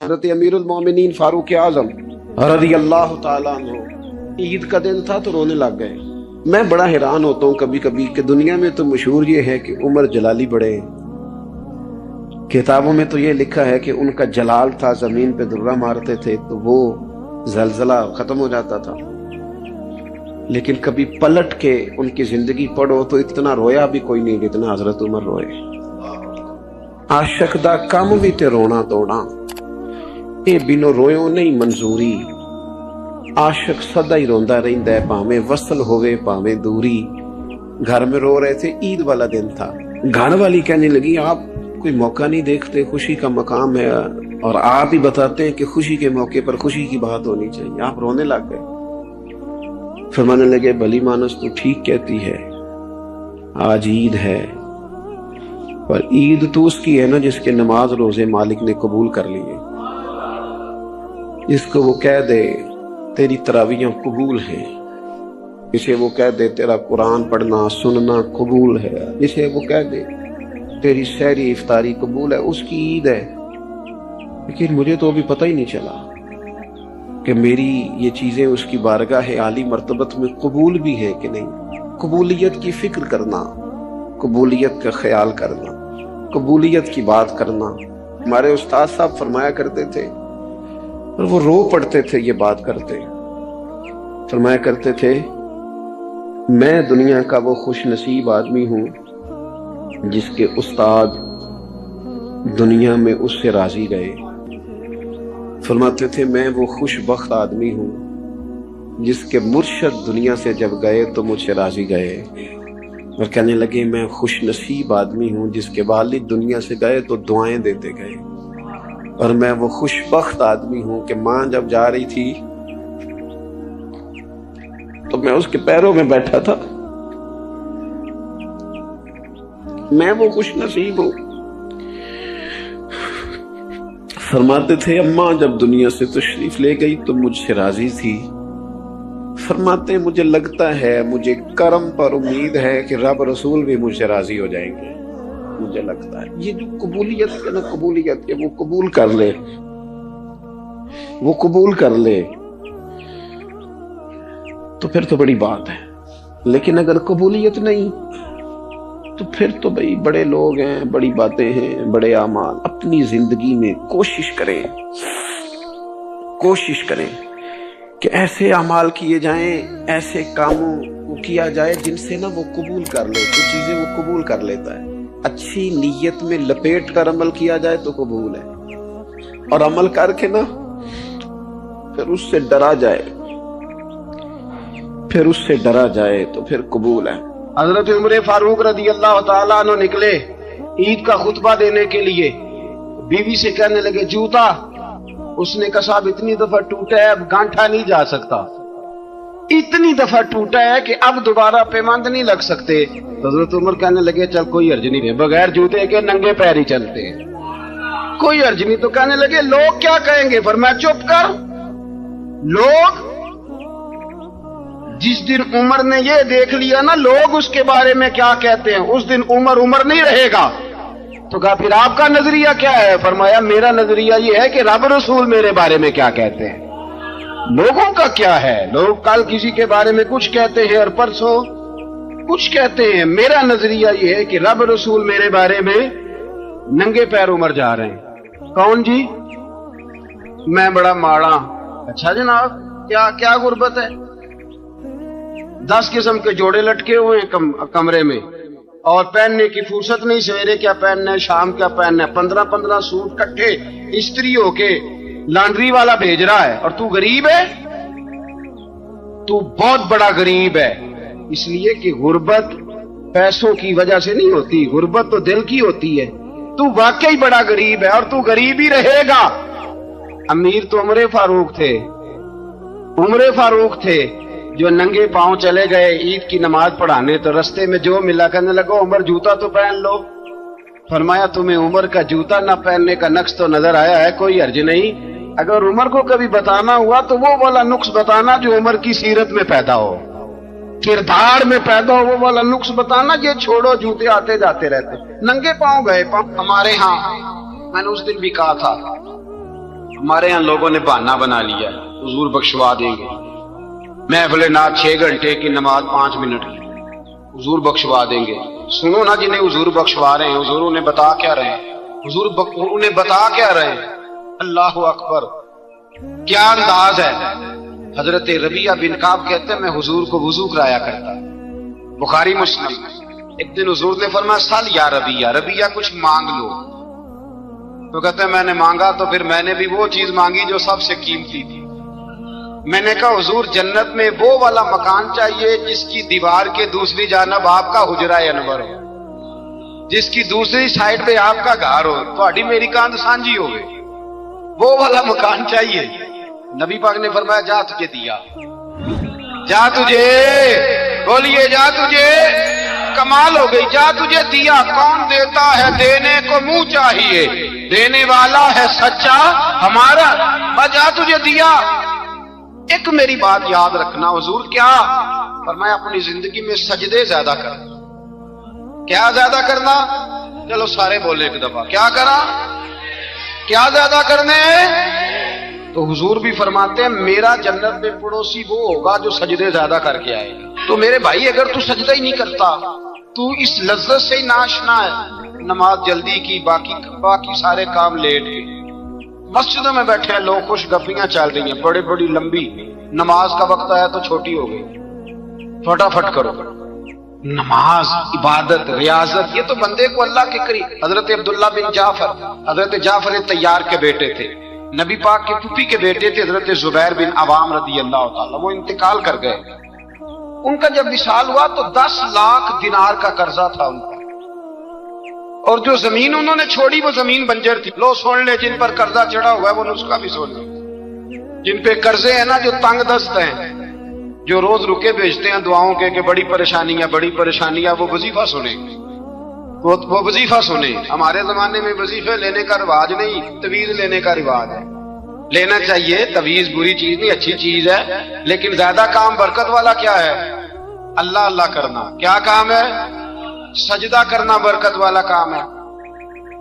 حضرت امیر المومنین فاروق اعظم رضی اللہ تعالیٰ عنہ عید کا دن تھا تو رونے لگ گئے۔ میں بڑا حیران ہوتا ہوں کبھی کبھی کہ دنیا میں تو مشہور یہ ہے کہ عمر جلالی بڑے ہیں، کتابوں میں تو یہ لکھا ہے کہ ان کا جلال تھا، زمین پہ درہ مارتے تھے تو وہ زلزلہ ختم ہو جاتا تھا، لیکن کبھی پلٹ کے ان کی زندگی پڑھو تو اتنا رویا بھی کوئی نہیں جتنا حضرت عمر روئے۔ عاشق دا کم بھی تے رونا توڑا، اے بینو رویوں نہیں منظوری، عاشق سدا ہی روندا رہندا ہے، پاویں وصل ہوئے پاویں دوری۔ گھر میں رو رہے تھے، عید والا دن تھا، گھر والی کہنے لگی آپ کوئی موقع نہیں دیکھتے، خوشی کا مقام ہے اور آپ ہی بتاتے ہیں کہ خوشی کے موقع پر خوشی کی بات ہونی چاہیے، آپ رونے لگ گئے۔ فرمانے لگے بھلی مانس تو ٹھیک کہتی ہے، آج عید ہے، پر عید تو اس کی ہے نا جس کے نماز روزے مالک نے قبول کر لیے، جس کو وہ کہہ دے تیری تراویحیں قبول ہیں، جسے وہ کہہ دے تیرا قرآن پڑھنا سننا قبول ہے، جسے وہ کہہ دے تیری سحری افطاری قبول ہے، اس کی عید ہے۔ لیکن مجھے تو ابھی پتہ ہی نہیں چلا کہ میری یہ چیزیں اس کی بارگاہ عالی مرتبت میں قبول بھی ہیں کہ نہیں۔ قبولیت کی فکر کرنا، قبولیت کا خیال کرنا، قبولیت کی بات کرنا۔ ہمارے استاد صاحب فرمایا کرتے تھے اور وہ رو پڑتے تھے یہ بات کرتے، فرمایا کرتے تھے میں دنیا کا وہ خوش نصیب آدمی ہوں جس کے استاد دنیا میں اس سے راضی گئے۔ فرماتے تھے میں وہ خوش بخت آدمی ہوں جس کے مرشد دنیا سے جب گئے تو مجھ سے راضی گئے، اور کہنے لگے میں خوش نصیب آدمی ہوں جس کے والد دنیا سے گئے تو دعائیں دیتے گئے، اور میں وہ خوش بخت آدمی ہوں کہ ماں جب جا رہی تھی تو میں اس کے پیروں میں بیٹھا تھا، میں وہ خوش نصیب ہوں۔ فرماتے تھے اماں جب دنیا سے تشریف لے گئی تو مجھ سے راضی تھی، فرماتے مجھے لگتا ہے مجھے کرم پر امید ہے کہ رب رسول بھی مجھ سے راضی ہو جائیں گے، مجھے لگتا ہے یہ جو قبولیت ہے نا، قبولیت کہ وہ قبول کر لے، وہ قبول کر لے تو پھر تو بڑی بات ہے۔ لیکن اگر قبولیت نہیں تو پھر تو بھئی بڑے لوگ ہیں، بڑی باتیں ہیں، بڑے اعمال۔ اپنی زندگی میں کوشش کریں کہ ایسے اعمال کیے جائیں، ایسے کاموں کو کیا جائے جن سے نا وہ قبول کر لے، کچھ چیزیں وہ قبول کر لیتا ہے۔ اچھی نیت میں لپیٹ کر عمل کیا جائے تو قبول ہے، اور عمل کر کے نا پھر اس سے ڈرا جائے تو پھر قبول ہے۔ حضرت عمر فاروق رضی اللہ تعالیٰ عنہ نکلے عید کا خطبہ دینے کے لیے، بیوی سے کہنے لگے جوتا اس نے کہا صاحب اتنی دفعہ ٹوٹا ہے اب گانٹھا نہیں جا سکتا، اتنی دفعہ ٹوٹا ہے کہ اب دوبارہ پیماند نہیں لگ سکتے۔ حضرت عمر کہنے لگے چل کوئی حرج نہیں ہے، بغیر جوتے کے ننگے پیر ہی چلتے ہیں، کوئی حرج نہیں۔ تو کہنے لگے لوگ کیا کہیں گے؟ فرمایا چپ کر، لوگ جس دن عمر نے یہ دیکھ لیا نا لوگ اس کے بارے میں کیا کہتے ہیں، اس دن عمر نہیں رہے گا۔ تو کہا پھر آپ کا نظریہ کیا ہے؟ فرمایا میرا نظریہ یہ ہے کہ رب رسول میرے بارے میں کیا کہتے ہیں، لوگوں کا کیا ہے؟ لوگ کل کسی کے بارے میں کچھ کہتے ہیں اور پرسوں کچھ کہتے ہیں، میرا نظریہ یہ ہے کہ رب رسول میرے بارے میں ننگے پیر عمر جا رہے ہیں۔ کون جی؟ میں بڑا ماڑا۔ اچھا جناب کیا غربت ہے؟ 10 قسم کے جوڑے لٹکے ہوئے ہیں کمرے میں، اور پہننے کی فرصت نہیں، سویرے کیا پہننا ہے شام کیا پہننا ہے، 15 سوٹ کٹھے استری ہو کے لانڈری والا بھیج رہا ہے، اور تو غریب ہے، تو بہت بڑا غریب ہے۔ اس لیے کہ غربت پیسوں کی وجہ سے نہیں ہوتی، غربت تو دل کی ہوتی ہے۔ تو واقعی بڑا غریب ہے اور تو غریب ہی رہے گا۔ امیر تو عمر فاروق تھے جو ننگے پاؤں چلے گئے عید کی نماز پڑھانے، تو رستے میں جو ملا کہنے لگا عمر جوتا تو پہن لو۔ فرمایا تمہیں عمر کا جوتا نہ پہننے کا نقص تو نظر آیا ہے، کوئی حرج نہیں۔ اگر عمر کو کبھی بتانا ہوا تو وہ والا نقص بتانا جو عمر کی سیرت میں پیدا ہو، کردار میں پیدا ہو، وہ والا نقص بتانا۔ یہ چھوڑو جوتے آتے جاتے رہتے، ننگے پاؤں گئے۔ ہمارے ہاں میں نے اس دن بھی کہا تھا ہمارے یہاں لوگوں نے بہانہ بنا لیا ہے حضور بخشوا دیں گے، محفل نعت 6 گھنٹے کی نماز 5 منٹ کی، حضور بخشوا دیں گے۔ سنو نا جنہیں حضور بخشوا رہے ہیں، حضور انہیں بتا کیا رہے ہیں، حضور انہیں بتا کیا رہے ہیں؟ اللہ اکبر، کیا انداز ہے۔ حضرت ربیعہ بن کعب کہتے ہیں میں حضور کو وضو کرایا کرتا، بخاری مسلم۔ ایک دن حضور نے فرمایا سل یا ربیعہ، ربیعہ کچھ مانگ لو۔ تو کہتے ہیں میں نے مانگا تو پھر میں نے بھی وہ چیز مانگی جو سب سے قیمتی تھی۔ میں نے کہا حضور جنت میں وہ والا مکان چاہیے جس کی دیوار کے دوسری جانب آپ کا حجرہ انور ہو، جس کی دوسری سائڈ پہ آپ کا گھر ہو، تھوڑی میری کاند سانجی ہو گئی، وہ والا مکان چاہیے۔ نبی پاک نے فرمایا جا تجھے دیا، جا تجھے، بولیے جا تجھے، کمال ہو گئی، جا تجھے دیا۔ کون دیتا ہے؟ دینے کو منہ چاہیے، دینے والا ہے سچا ہمارا، جا تجھے دیا۔ ایک میری بات یاد رکھنا، حضور کیا فرمایا اپنی زندگی میں سجدے زیادہ کرنا۔ کیا زیادہ کرنا؟ چلو سارے بولے ایک دفعہ، کیا کرا؟ کیا زیادہ کرنے؟ تو حضور بھی فرماتے ہیں میرا جنت میں پڑوسی وہ ہوگا جو سجدے زیادہ کر کے آئے گا۔ تو میرے بھائی اگر تو سجدہ ہی نہیں کرتا، تو اس لذت سے ہی ناشنا ہے، نماز جلدی کی، باقی سارے کام لیٹ کے، مسجدوں میں بیٹھے ہیں لوگ، خوش گپیاں چل رہی ہیں، بڑی بڑی لمبی، نماز کا وقت آیا تو چھوٹی ہو گئی، فٹافٹ کرو۔ نماز، عبادت، ریاضت، یہ تو بندے کو اللہ کے قریب۔ حضرت عبداللہ بن جعفر، حضرت جعفر طیار کے بیٹے تھے، نبی پاک کے پھوپھی کے بیٹے تھے حضرت زبیر بن عوام رضی اللہ تعالی، وہ انتقال کر گئے۔ ان کا جب وصال ہوا تو 10 لاکھ دینار کا قرضہ تھا ان کا، اور جو زمین انہوں نے چھوڑی وہ زمین بنجر تھی۔ لو سن لے، جن پر قرضہ چڑھا ہوا ہے وہ نسخہ بھی سن لے، جن پہ قرضے ہیں نا، جو تنگ دست ہیں، جو روز رکے بھیجتے ہیں دعاؤں کے کہ بڑی پریشانیاں، وہ وظیفہ سنیں، وہ وظیفہ سنیں۔ ہمارے زمانے میں وظیفے لینے کا رواج نہیں، تویز لینے کا رواج ہے۔ لینا چاہیے، تویز بری چیز نہیں، اچھی چیز ہے، لیکن زیادہ کام برکت والا کیا ہے؟ اللہ اللہ کرنا۔ کیا کام ہے؟ سجدہ کرنا برکت والا کام ہے۔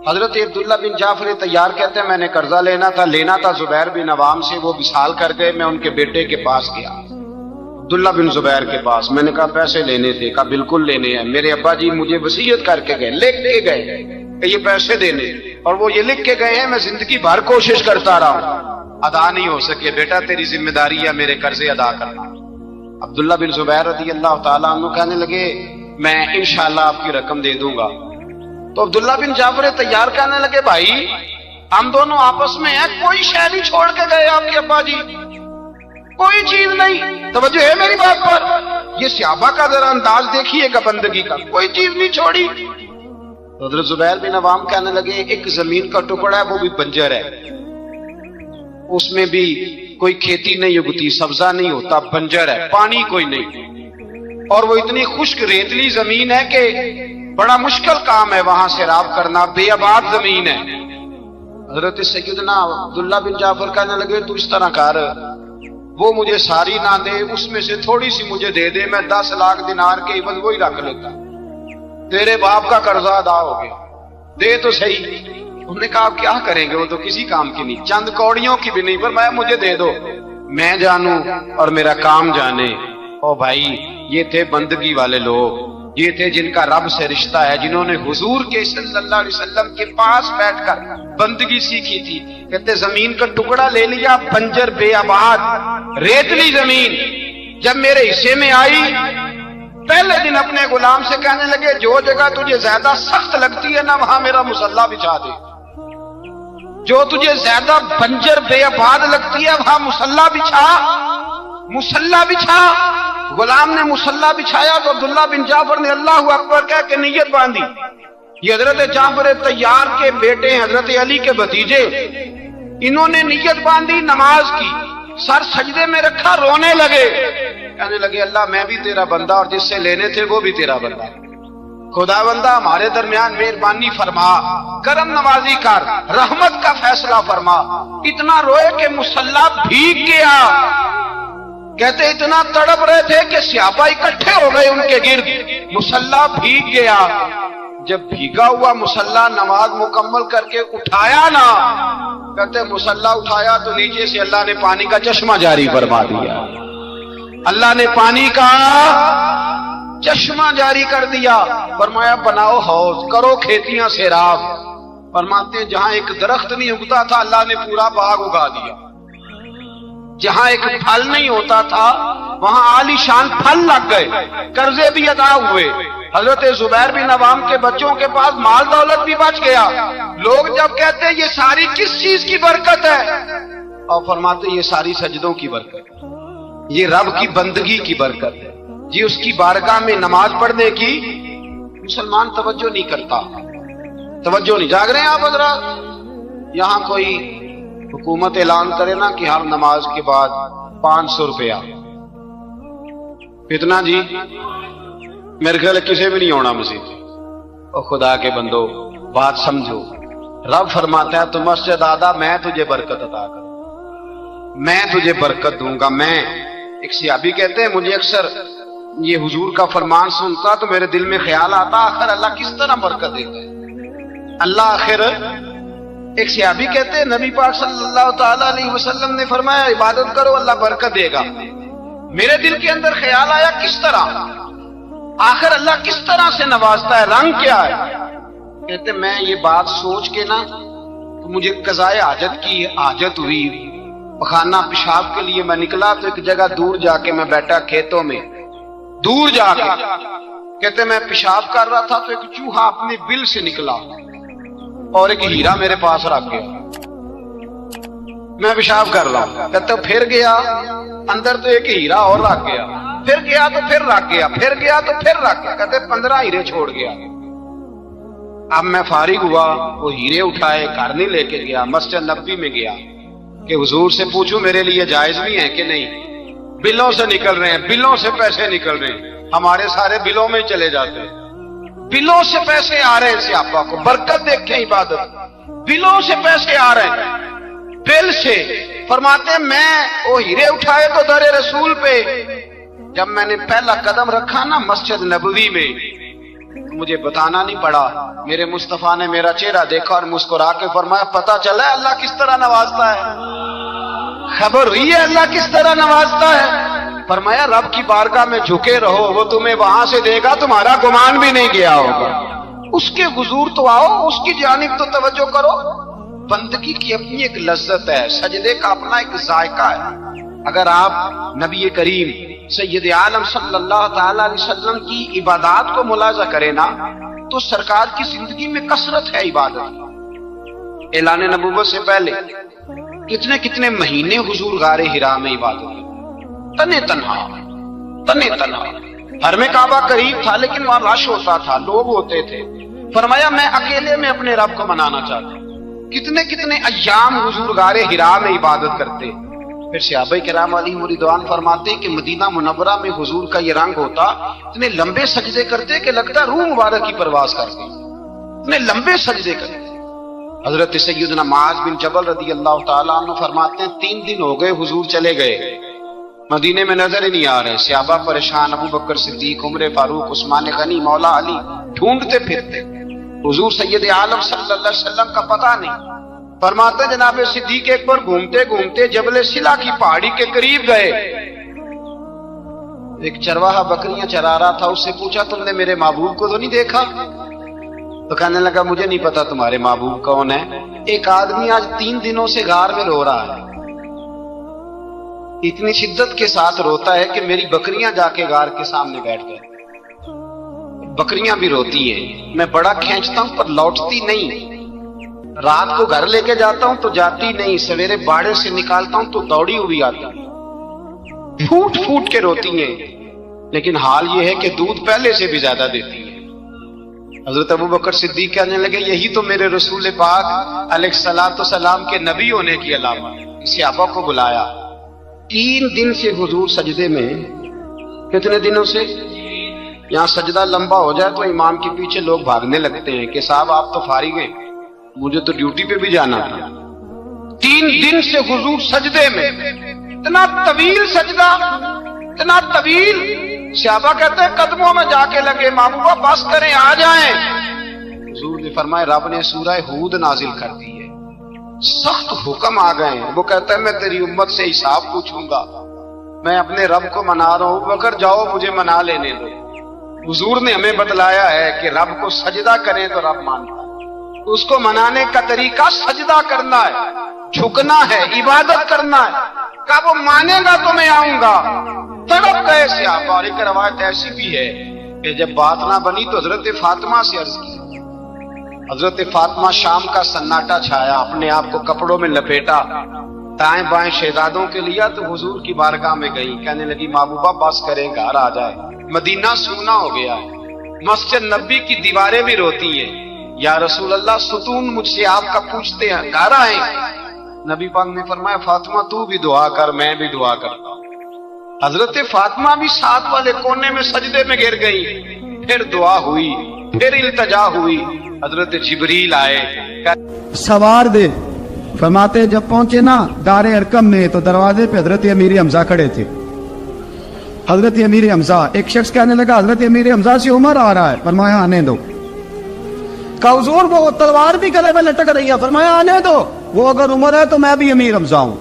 حضرت عبداللہ بن جعفر طیار کہتے ہیں میں نے قرضہ لینا تھا زبیر بن عوام سے، وہ وصال کر گئے، میں ان کے بیٹے کے پاس گیا، عبداللہ بن زبیر کے پاس۔ میں نے کہا پیسے لینے تھے، کہا بالکل لینے ہیں، میرے ابا جی مجھے وصیت کر کے گئے، لکھ کے گئے کہ یہ پیسے دینے، اور وہ یہ لکھ کے گئے ہیں، میں زندگی بھر کوشش کرتا رہا ہوں، ادا نہیں ہو سکے، بیٹا تیری ذمہ داری ہے میرے قرضے ادا کرنا۔ عبداللہ بن زبیر رضی اللہ تعالیٰ عنہ کہنے لگے میں انشاءاللہ آپ کی رقم دے دوں گا۔ تو عبداللہ بن جعفر طیار کہنے لگے بھائی ہم دونوں آپس میں ہیں، کوئی شے نہیں چھوڑ کے گئے آپ کے ابا جی، کوئی چیز نہیں۔ توجہ ہے میری بات پر؟ یہ صحابہ کا ذرا انداز دیکھیے گا بندگی کا، کوئی چیز نہیں چھوڑی۔ حضرت زبیر بن عوام کہنے لگے ایک زمین کا ٹکڑا ہے وہ بھی بنجر ہے، اس میں بھی کوئی کھیتی نہیں اگتی، سبزہ نہیں ہوتا، بنجر ہے، پانی کوئی نہیں، اور وہ اتنی خشک ریتلی زمین ہے کہ بڑا مشکل کام ہے وہاں سیراب کرنا، بے آباد زمین ہے۔ حضرت سیدنا عبداللہ بن جعفر کہنے لگے تو اس طرح کر، وہ مجھے ساری نہ دے، اس میں سے تھوڑی سی مجھے دے دے، میں 10 لاکھ دینار کے عوض وہی رکھ لیتا، تیرے باپ کا قرضہ ادا ہو گیا، دے تو صحیح۔ انہوں نے کہا آپ کیا کریں گے، وہ تو کسی کام کی نہیں، چند کوڑیوں کی بھی نہیں، پر میں مجھے دے دو، میں جانوں اور میرا کام جانے۔ او بھائی یہ تھے بندگی والے لوگ، یہ تھے جن کا رب سے رشتہ ہے، جنہوں نے حضور کے صلی اللہ علیہ وسلم کے پاس بیٹھ کر بندگی سیکھی تھی۔ کہتے زمین کا ٹکڑا لے لیا، بنجر بے آباد ریتلی زمین، جب میرے حصے میں آئی پہلے دن اپنے غلام سے کہنے لگے جو جگہ تجھے زیادہ سخت لگتی ہے نا وہاں میرا مصلی بچھا دے، جو تجھے زیادہ بنجر بے آباد لگتی ہے وہاں مصلی بچھا، مصلی بچھا۔ غلام نے مصلی بچھایا تو عبداللہ بن جعفر نے اللہ اکبر کہہ کے نیت باندھی۔ یہ حضرت جعفر طیار کے بیٹے ہیں، حضرت علی کے بھتیجے، انہوں نے نیت باندھی نماز کی، سر سجدے میں رکھا، رونے لگے، کہنے لگے اللہ میں بھی تیرا بندہ اور جس سے لینے تھے وہ بھی تیرا بندہ، خدا بندہ ہمارے درمیان مہربانی فرما، کرم نوازی کر، رحمت کا فیصلہ فرما۔ اتنا روئے کہ مصلی بھیگ گیا، کہتے اتنا تڑپ رہے تھے کہ صحابہ اکٹھے ہو گئے ان کے گرد، مصلی بھیگ گیا۔ جب بھیگا ہوا مصلی نماز مکمل کر کے اٹھایا نا، کہتے مصلی اٹھایا تو نیچے سے اللہ نے پانی کا چشمہ جاری فرما دیا، اللہ نے پانی کا چشمہ جاری کر دیا، فرمایا بناؤ حوض، کرو کھیتیاں سیراب۔ فرماتے ہیں جہاں ایک درخت نہیں اگتا تھا اللہ نے پورا باغ اگا دیا، جہاں ایک پھل نہیں ہوتا تھا وہاں عالی شان پھل لگ گئے، قرضے بھی ادا ہوئے، حضرت زبیر بن عوام کے بچوں کے پاس مال دولت بھی بچ گیا۔ لوگ جب کہتے ہیں یہ ساری کس چیز کی برکت ہے، اور فرماتے ہیں یہ ساری سجدوں کی برکت، یہ رب کی بندگی کی برکت ہے، جی اس کی بارگاہ میں نماز پڑھنے کی مسلمان توجہ نہیں کرتا، توجہ نہیں۔ جاگ رہے ہیں آپ حضرات؟ یہاں کوئی حکومت اعلان کرے نا کہ ہر نماز کے بعد 500 روپیہ، کتنا جی؟ میرے خیال کسی بھی نہیں ہونا مسجد۔ اور خدا کے بندو بات سمجھو، رب فرماتا ہے تو مسجد آدھا میں تجھے برکت عطا کروں، میں تجھے برکت دوں گا۔ میں ایک صحابی کہتے ہیں مجھے اکثر یہ حضور کا فرمان سنتا تو میرے دل میں خیال آتا آخر اللہ کس طرح برکت دیتا ہے اللہ آخر۔ ایک صحابی کہتے ہیں نبی پاک صلی اللہ تعالی علیہ وسلم نے فرمایا عبادت کرو اللہ برکت دے گا۔ میرے دل کے اندر خیال آیا کس طرح، آخر اللہ کس طرح سے نوازتا ہے، رنگ کیا ہے؟ کہتے میں یہ بات سوچ کے نا تو مجھے قضائے حاجت کی حاجت ہوئی، پخانہ پیشاب کے لیے میں نکلا تو ایک جگہ دور جا کے میں بیٹھا کھیتوں میں، دور جا کے کہتے میں پیشاب کر رہا تھا تو ایک چوہا اپنے بل سے نکلا اور ایک ہیرا میرے پاس رکھ گیا، میں پیشاب کر رہا ہوں، کہتے پھر گیا اندر تو ایک ہیرا اور رکھ گیا، پھر گیا تو پھر رکھ گیا، پھر گیا تو پھر رکھ گیا، کہتے 15 ہیرے چھوڑ گیا۔ اب میں فارغ ہوا، وہ ہیرے اٹھائے گھر نہیں لے کے گیا، مسجد نبوی میں گیا کہ حضور سے پوچھوں میرے لیے جائز بھی ہے کہ نہیں، بلوں سے نکل رہے ہیں، بلوں سے پیسے نکل رہے ہیں، ہمارے سارے بلوں میں چلے جاتے ہیں، بلوں سے پیسے آ رہے ہیں، صحابہ کو برکت دیکھیں عبادت، بلوں سے پیسے آ رہے ہیں، بل سے۔ فرماتے ہیں میں وہ ہیرے اٹھائے تو در رسول پہ، جب میں نے پہلا قدم رکھا نا مسجد نبوی میں مجھے بتانا نہیں پڑا، میرے مصطفیٰ نے میرا چہرہ دیکھا اور مسکرا کے فرمایا پتہ چلا ہے اللہ کس طرح نوازتا ہے، خبر ہوئی ہے اللہ کس طرح نوازتا ہے؟ فرمایا رب کی بارگاہ میں جھکے رہو، وہ تمہیں وہاں سے دے گا تمہارا گمان بھی نہیں گیا ہوگا، اس کے حضور تو آؤ، اس کی جانب تو توجہ کرو۔ بندگی کی اپنی ایک لذت ہے، سجدے کا اپنا ایک ذائقہ ہے۔ اگر آپ نبی کریم سید عالم صلی اللہ تعالی علیہ وسلم کی عبادات کو ملاحظہ کریں نا تو سرکار کی زندگی میں کثرت ہے عبادت۔ اعلان نبوت سے پہلے کتنے کتنے مہینے حضور غار حرا میں عبادت، تنے تنہا، ہر میں کعبہ قریب تھا لیکن وہاں رش ہوتا تھا، لوگ ہوتے تھے۔ فرمایا میں اکیلے میں اپنے رب کو منانا چاہتا ہوں۔ کتنے کتنے ایام حضور غار حرا میں عبادت کرتے۔ پھر صحابہ کرام علیہم رضوان فرماتے ہیں کہ مدینہ منورہ میں حضور کا یہ رنگ ہوتا، اتنے لمبے سجدے کرتے کہ لگتا روح مبارک کی پرواز کرتے، اتنے لمبے سجدے کرتے۔ حضرت سیدنا معاذ بن جبل رضی اللہ تعالیٰ عنہ فرماتے ہیں 3 دن ہو گئے حضور چلے گئے، مدینے میں نظر ہی نہیں آ رہے۔ صحابہ پریشان، ابو بکر صدیق، عمر فاروق، عثمان غنی، مولا علی ڈھونڈتے پھرتے، حضور سید عالم صلی اللہ علیہ وسلم کا پتہ نہیں۔ فرماتے جناب صدیق ایک بار گھومتے گھومتے جبل سلا کی پہاڑی کے قریب گئے، ایک چرواہا بکریاں چرا رہا تھا، اس سے پوچھا تم نے میرے محبوب کو تو نہیں دیکھا؟ تو کہنے لگا مجھے نہیں پتا تمہارے محبوب کون ہے۔ ایک آدمی آج 3 دنوں سے غار میں رو رہا ہے، اتنی شدت کے ساتھ روتا ہے کہ میری بکریاں جا کے غار کے سامنے بیٹھ گئے، بکریاں بھی روتی ہیں، میں بڑا کھینچتا ہوں پر لوٹتی نہیں، رات کو گھر لے کے جاتا ہوں تو جاتی نہیں، سویرے باڑے سے نکالتا ہوں تو دوڑی ہوئی آتی، پھوٹ پھوٹ کے روتی ہیں، لیکن حال یہ ہے کہ دودھ پہلے سے بھی زیادہ دیتی ہے۔ حضرت ابو بکر صدیق کہنے لگے یہی تو میرے رسول پاک علیہ الصلوۃ والسلام کے نبی ہونے کی علامت ہے۔ صحابہ کو بلایا، 3 دن سے حضور سجدے میں، کتنے دنوں سے؟ یہاں سجدہ لمبا ہو جائے تو امام کے پیچھے لوگ بھاگنے لگتے ہیں کہ صاحب آپ تو فارغ ہیں، مجھے تو ڈیوٹی پہ بھی جانا تھا۔ 3 دن سے حضور سجدے میں، اتنا طویل سجدہ، اتنا طویل۔ صحابہ کہتے ہیں قدموں میں جا کے لگے، محبوبہ بس کریں آ جائیں، فرمایا رب نے سورہ ہود نازل کر دی ہے، سخت حکم آ گئے ہیں۔ وہ کہتا ہے میں تیری امت سے حساب پوچھوں گا، میں اپنے رب کو منا رہا ہوں، بکر جاؤ مجھے منا لینے دو۔ حضور نے ہمیں بتلایا ہے کہ رب کو سجدہ کریں تو رب مانتا ہے، اس کو منانے کا طریقہ سجدہ کرنا ہے، جھکنا ہے، عبادت کرنا ہے۔ کہا وہ مانے گا تو میں آؤں گا۔ تڑپ گئے صحابہ۔ اور ایک روایت ایسی بھی ہے کہ جب بات نہ بنی تو حضرت فاطمہ سے عرض کی۔ حضرت فاطمہ شام کا سناٹا چھایا، اپنے آپ کو کپڑوں میں لپیٹا، دائیں بائیں شہزادوں کے لیا تو حضور کی بارگاہ میں گئی، کہنے لگی محبوبہ بس کریں گھر آ جائے، مدینہ سونا ہو گیا ہے، مسجد نبی کی دیواریں بھی روتی ہیں، یا رسول اللہ ستون مجھ سے آپ کا پوچھتے ہیں، گھر آئیں۔ نبی پاک نے فرمایا فاطمہ تو بھی دعا کر، میں بھی دعا کرتا ہوں۔ حضرت فاطمہ بھی ساتھ والے کونے میں سجدے میں گر گئی، پھر دعا ہوئی، پھر التجا ہوئی، حضرت جبریل آئے، سوار دے۔ فرماتے جب پہنچے نا دار ارقم میں تو دروازے پہ حضرت امیر حمزہ کھڑے تھے۔ حضرت امیر حمزہ، ایک شخص کہنے لگا حضرت امیر حمزہ سے عمر آ رہا ہے، فرمایا آنے دو۔ کہا حضور وہ تلوار بھی گلے میں لٹک رہی ہے، فرمایا آنے دو۔ وہ اگر عمر ہے تو میں بھی امیر حمزہ ہوں،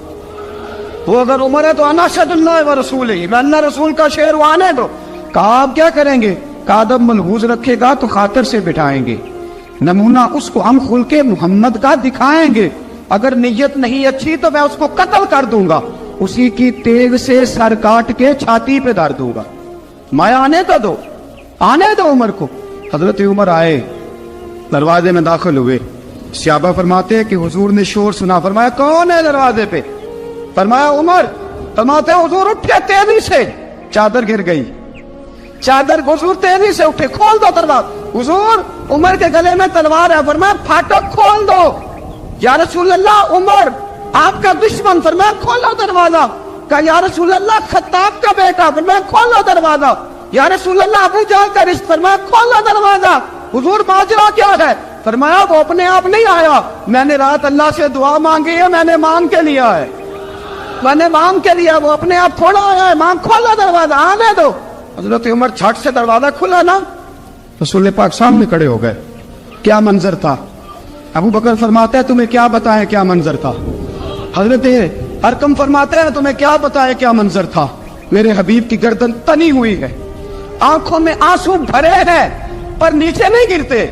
وہ اگر عمر ہے تو انا اشہد اللہ و رسولہ، میں اللہ رسول کا شعر ہوں، آنے دو۔ کہا آپ کیا کریں گے؟ کہا ادب ملحوظ رکھے گا تو خاطر سے بٹھائیں گے، نمونہ اس کو ہم خلق محمد کا دکھائیں گے، اگر نیت نہیں اچھی تو میں اس کو قتل کر دوں گا، اسی کی تیغ سے سر کاٹ کے چھاتی پہ دھر دوں گا، میں آنے تو دو، آنے دو عمر کو۔ حضرت عمر آئے، دروازے میں داخل ہوئے۔ صحابہ فرماتے ہیں کہ حضور نے شور سنا، فرمایا کون ہے دروازے پہ؟ فرمایا عمر۔ فرماتے ہیں حضور اٹھے تیزی سے، چادر گر گئی، چادر حضور تیزی سے اٹھے، کھول دو دروازہ۔ حضور عمر کے گلے میں تلوار ہے، فرمایا پھاٹک کھول دو۔ یا رسول اللہ عمر آپ کا دشمن، فرمایا کھولو دروازہ۔ کہا یا رسول اللہ خطاب کا بیٹا، فرمایا کھولو دروازہ۔ یا رسول اللہ ابو جہل کا رشت، فرمایا کھولو دروازہ۔ حضور ماجرا کیا ہے؟ فرمایا وہ اپنے آپ نہیں آیا، میں نے رات اللہ سے دعا مانگی ہے، میں نے مانگ کے لیا ہے، میں نے مانگ کے لیا، وہ اپنے آپ تھوڑا آیا ہے، مانگ کھولا دروازہ، آنے دو۔ حضرت عمر چھٹ سے دروازہ کھلا نا، رسول پاک سامنے کھڑے ہو گئے۔ کیا منظر تھا؟ ابو بکر فرماتے ہیں تمہیں کیا بتائیں کیا منظر تھا؟ حضرت ارقم فرماتے ہیں تمہیں کیا بتائیں کیا منظر تھا؟ میرے حبیب کی گردن تنی ہوئی ہے، آنکھوں میں آنسو بھرے ہیں پر نیچے نہیں گرتے،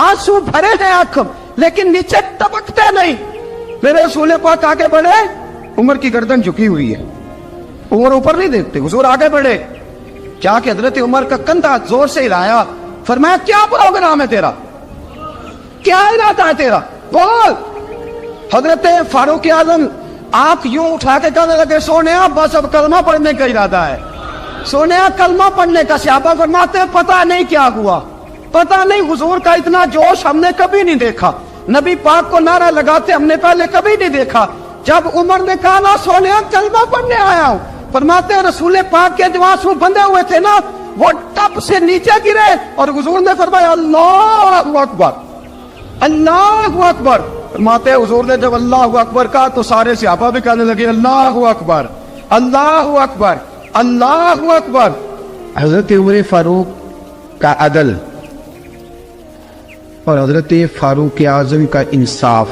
آنسو بھرے ہیں آنکھوں لیکن نیچے ٹپکتے نہیں۔ میرے رسول پاک آگے بڑھے، عمر کی گردن جھکی ہوئی ہے، عمر اوپر نہیں دیکھتے، حضور آگے بڑھے، جا کے حضرت عمر کا کندھا زور سے ہلایا، فرمایا کیا پروگرام ہے تیرا، کیا ارادہ ہے تیرا، بول۔ حضرت فاروق اعظم آنکھ یوں اٹھا کے کہنے لگے سونیا بس اب کلمہ پڑھنے کا ارادہ ہے، سونیا کلمہ پڑھنے کا۔ صحابہ فرماتے ہیں پتہ نہیں کیا ہوا، پتہ نہیں، حضور کا اتنا جوش ہم نے کبھی نہیں دیکھا، نبی پاک کو نعرہ لگاتے ہم نے پہلے کبھی نہیں دیکھا۔ جب عمر نے کہا نا سونیا کلمہ پڑھنے آیا ہوں، فرماتے ہیں رسول پاک کے جو آنسو بندے ہوئے تھے نا وہ ٹپ سے نیچے گرے، اور حضور نے فرمایا اللہ اکبر، اللہ اکبر۔ فرماتے ہیں حضور نے جب اللہ اکبر کہا تو سارے صحابہ بھی کہنے لگے اللہ اکبر، اللہ اکبر، اللہ اکبر۔ حضرت عمر فاروق کا عدل اور حضرت فاروق اعظم کا انصاف،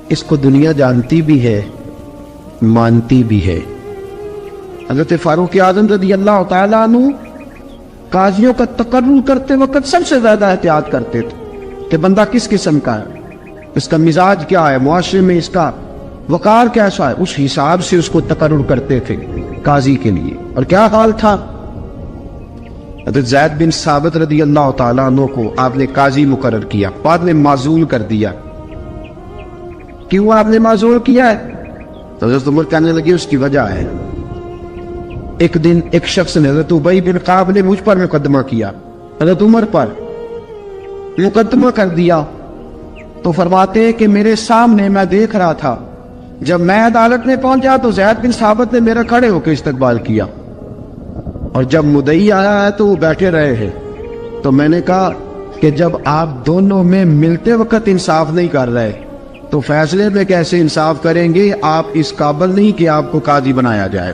اس کو دنیا جانتی بھی ہے، مانتی بھی ہے۔ حضرت فاروق اعظم رضی اللہ تعالیٰ عنہ قاضیوں کا تقرر کرتے وقت سب سے زیادہ احتیاط کرتے تھے کہ بندہ کس قسم کا ہے، اس کا مزاج کیا ہے، معاشرے میں اس کا وقار کیسا ہے، اس حساب سے اس کو تقرر کرتے تھے قاضی کے لیے۔ اور کیا حال تھا؟ حضرت زید بن ثابت رضی اللہ تعالیٰ عنہ کو آپ نے قاضی مقرر کیا، بعد میں معزول کر دیا۔ کیوں آپ نے معزول کیا ہے؟ تو حضرت عمر کہنے لگے اس کی وجہ ہے، ایک دن ایک شخص نے حضرت ابی بن کعب نے مجھ پر مقدمہ کیا، حضرت عمر پر مقدمہ کر دیا، تو فرماتے ہیں کہ میرے سامنے میں دیکھ رہا تھا، جب میں عدالت میں پہنچا تو زید بن ثابت نے میرا کھڑے ہو کے استقبال کیا، اور جب مدعی آیا ہے تو وہ بیٹھے رہے ہیں، تو میں نے کہا کہ جب آپ دونوں میں ملتے وقت انصاف نہیں کر رہے تو فیصلے میں کیسے انصاف کریں گے؟ آپ اس قابل نہیں کہ آپ کو قاضی بنایا جائے،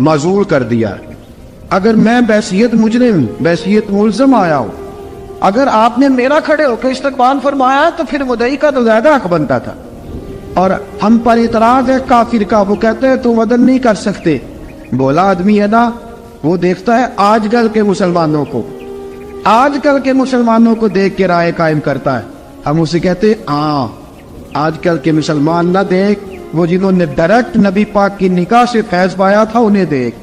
معزول کر دیا۔ اگر میں بحیثیت مجرم، بحیثیت ملزم آیا ہوں اگر آپ نے میرا کھڑے ہو کے استقبال فرمایا تو پھر مدعی کا تو زیادہ حق بنتا تھا. اور ہم پر اعتراض ہے کافر کا, وہ کہتے ہیں تم عدل نہیں کر سکتے. بولا آدمی ہے نا, وہ دیکھتا ہے آج کل کے مسلمانوں کو, آج کل کے مسلمانوں کو دیکھ کے رائے قائم کرتا ہے. ہم اسے کہتے ہیں ہاں آج کل کے مسلمان نہ دیکھ, وہ جنہوں نے ڈائریکٹ نبی پاک کی نکاح سے فیض پایا تھا انہیں دیکھ.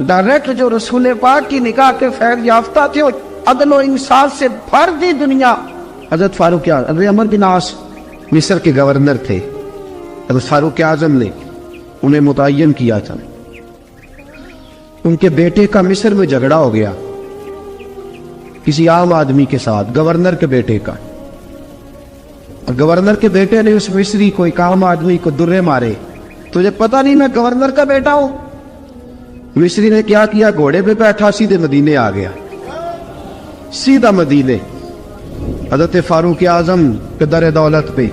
ڈائریکٹ جو رسول پاک کی نکاح کے فیض یافتہ تھے, عدل و انصاف سے بھر دی دنیا. حضرت فاروق اعظم, حضرت عمر بن عاص مصر کے گورنر تھے. حضرت فاروق اعظم نے انہیں متعین کیا تھا. ان کے بیٹے کا مصر میں جھگڑا ہو گیا کسی عام آدمی کے ساتھ, گورنر کے بیٹے کا. اور گورنر کے بیٹے نے اس مصری کو, ایک عام آدمی کو درے مارے. تجھے پتہ نہیں میں گورنر کا بیٹا ہوں؟ مصری نے کیا کیا, گھوڑے پہ بیٹھا سیدھے مدینے آ گیا, سیدھا مدینے. حضرت فاروق اعظم کے در دولت پہ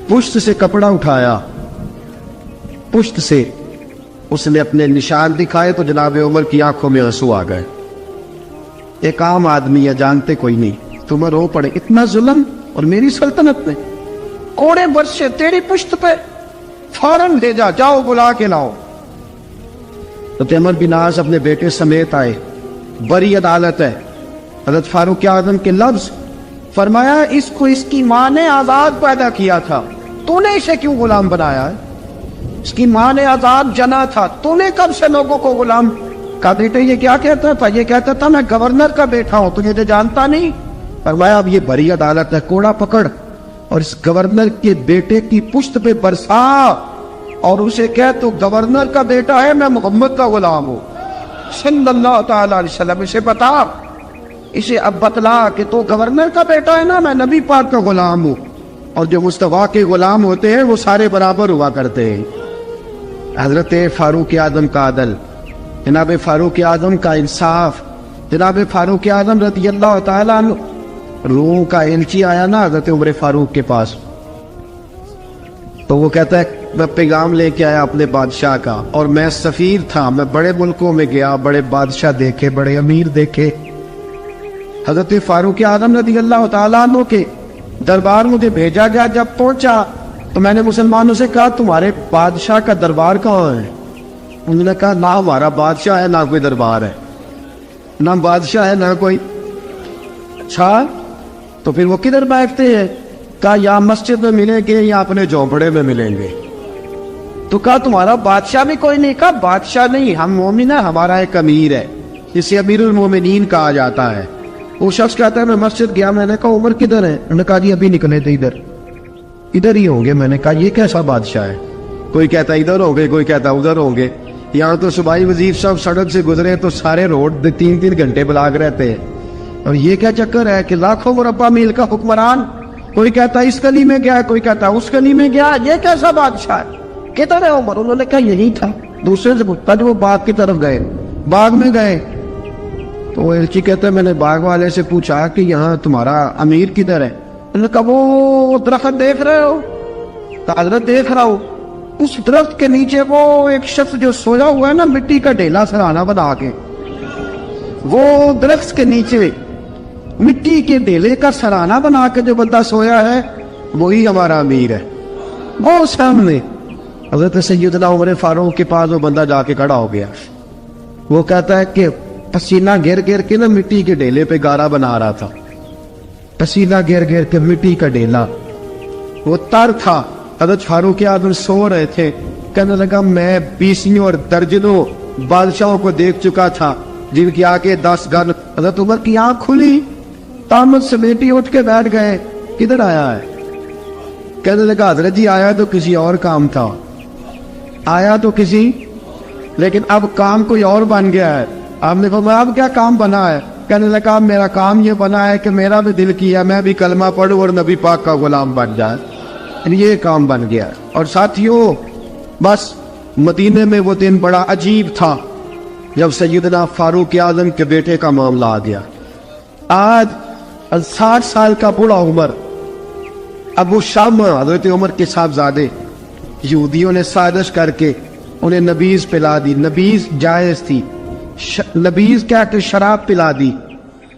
پشت سے کپڑا اٹھایا, پشت سے اس نے اپنے نشان دکھائے تو جناب عمر کی آنکھوں میں آنسو آ گئے. ایک عام آدمی ہے, جانتے کوئی نہیں, تمہیں رو پڑے اتنا ظلم, اور میری سلطنت میں کوڑے برسے تیری پشت پہ, فوراً لے جا, جاؤ بلا کے لاؤ. حضرت عمر بن عاص اپنے بیٹے سمیت آئے, بڑی عدالت ہے. حضرت فاروق اعظم کے لفظ, فرمایا اس کو اس کی ماں نے آزاد پیدا کیا تھا, تو نے اسے کیوں غلام بنایا ہے؟ اس کی ماں نے آزاد جنا تھا, تو نے کب سے لوگوں کو غلام کا. بیٹے یہ کیا کہتا تھا؟ یہ کہتا تھا میں گورنر کا بیٹا ہوں, تجھے تو جانتا نہیں. فرمایا اب یہ بڑی عدالت ہے, کوڑا پکڑ اور اس گورنر کے بیٹے کی پشت پہ برسا اور اسے کہہ تو گورنر کا بیٹا ہے, میں محمد کا غلام ہوں صلی اللہ تعالی علیہ وسلم. اسے بتا, اسے اب بتلا کہ تو گورنر کا بیٹا ہے نا, میں نبی پاک کا غلام ہوں. اور جو مصطفیٰ کے غلام ہوتے ہیں وہ سارے برابر ہوا کرتے ہیں. حضرت فاروق اعظم کا عدل, جناب فاروق اعظم کا انصاف. جناب فاروق اعظم رضی اللہ تعالیٰ عنہ, روم کا ایلچی آیا نا حضرت عمر فاروق کے پاس, تو وہ کہتا ہے میں پیغام لے کے آیا اپنے بادشاہ کا, اور میں سفیر تھا, میں بڑے ملکوں میں گیا, بڑے بادشاہ دیکھے, بڑے امیر دیکھے. حضرت فاروق اعظم رضی اللہ تعالیٰ عنہ کے دربار مجھے بھیجا گیا. جب پہنچا تو میں نے مسلمانوں سے کہا تمہارے بادشاہ کا دربار کہاں ہے؟ انہوں نے کہا نہ ہمارا بادشاہ ہے نہ کوئی دربار ہے, نہ بادشاہ ہے نہ کوئی. اچھا تو پھر وہ کدھر بیٹھتے ہیں؟ کہا یا مسجد میں ملیں گے یا اپنے جھونپڑے میں ملیں گے. تو کہا تمہارا بادشاہ بھی کوئی نہیں؟ کہا بادشاہ نہیں, ہم مومن ہیں, ہمارا ایک امیر ہے جسے امیر المومنین کہا جاتا ہے. وہ شخص کہتا ہے میں مسجد گیا, میں نے کہا عمر کدھر ہے؟ انہوں نے کہا جی ابھی نکلے تھے, ادھر ہی ہوں گے. میں نے کہا یہ کیسا بادشاہ ہے؟ کوئی کہتا ادھر ہوں گے, کوئی کہتا ادھر ہوں گے. یہاں تو صوبائی وزیر صاحب سڑک سے گزرے تو سارے روڈ 3 گھنٹے بلاک رہتے ہیں, اور یہ کیا چکر ہے کہ لاکھوں مربع میل کا حکمران, کوئی کہتا اس گلی میں گیا, کوئی کہتا اس گلی میں گیا, یہ کیسا بادشاہ ہے؟ کدھر ہے عمر؟ انہوں نے کہا یہی تھا. دوسرے سے پوچھتا جو وہ باغ کی طرف گئے, باغ میں گئے تو وہ ایلچی کہتا ہے میں نے باغ والے سے پوچھا کہ یہاں تمہارا امیر کدھر ہے؟ انہوں نے کہا وہ درخت دیکھ رہے ہو؟ کہا حضرت دیکھ رہا ہوں. اس درخت کے نیچے وہ ایک شخص جو سویا ہوا ہے نا, مٹی کا ڈھیلا سرہانا بنا کے, وہ درخت کے نیچے مٹی کے ڈھیلے کا سرہانا بنا کے جو بندہ سویا ہے وہی ہمارا امیر ہے. وہ سامنے حضرت سیدنا عمر فاروق کے پاس وہ بندہ جا کے کھڑا ہو گیا. وہ کہتا ہے کہ پسینہ گر گر کے نا مٹی کے ڈھیلے پہ گارا بنا رہا تھا, پسینہ گر گر کے مٹی کا ڈھیلا, وہ تر تھا. حضرت فاروق اعظم سو رہے تھے, کہنے لگا میں 20 اور درجنوں بادشاہوں کو دیکھ چکا تھا جن کی آنکھیں 10 گن. حضرت عمر کی آنکھ کھلی, تامت سمیٹی اٹھ کے بیٹھ گئے, کدھر آیا ہے؟ کہنے لگا حضرت جی آیا تو کسی اور کام تھا, آیا تو کسی, لیکن اب کام کوئی اور بن گیا ہے. آپ نے فرمایا اب کیا کام بنا ہے؟ کہنے لگا میرا کام یہ بنا ہے کہ میرا بھی دل کیا میں بھی کلمہ پڑھوں اور نبی پاک کا غلام بن جائے. یہ کام بن گیا. اور ساتھیوں بس مدینے میں وہ دن بڑا عجیب تھا جب سیدنا فاروق اعظم کے بیٹے کا معاملہ آ گیا. آج 60 سال کا بوڑھا عمر, ابو شامہ حضرت عمر کے صاحبزادے, یہودیوں نے سازش کر کے انہیں نبیذ پلا دی. نبیذ جائز تھی, نبیذ کیا کہ شراب پلا دی.